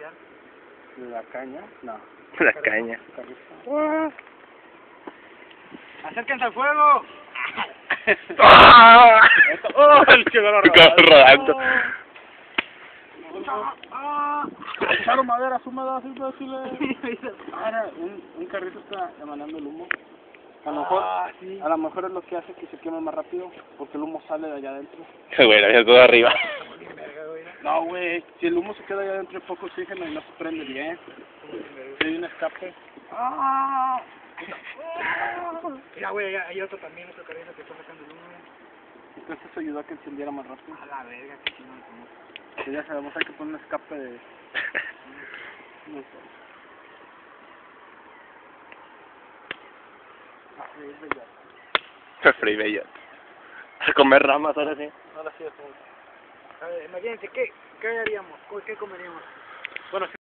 especial? ¿La caña? No. La caña. ¡Acérquense al fuego! ¡Ah! ¡Oh! El chico lo rodando. Echaron maderas húmedas, imbéciles. Ahora, un carrito está emanando el humo. A lo mejor, sí. a lo mejor es lo que hace que se queme más rápido, porque el humo sale de allá adentro. Bueno, ya todo arriba. No, güey, si el humo se queda allá adentro hay poco oxígeno y no se prende bien. Si hay un escape. Mira, güey, hay otro también, otro carrito que está sacando el humo. Entonces eso ayudó a que encendiera más rápido. A la verga, que chino. Que ya sabemos, hay que poner un escape de... No sé. Free Bellot. A comer ramas ahora sí. Ahora sí, imagínense, ¿qué haríamos? ¿Qué comeríamos? Bueno,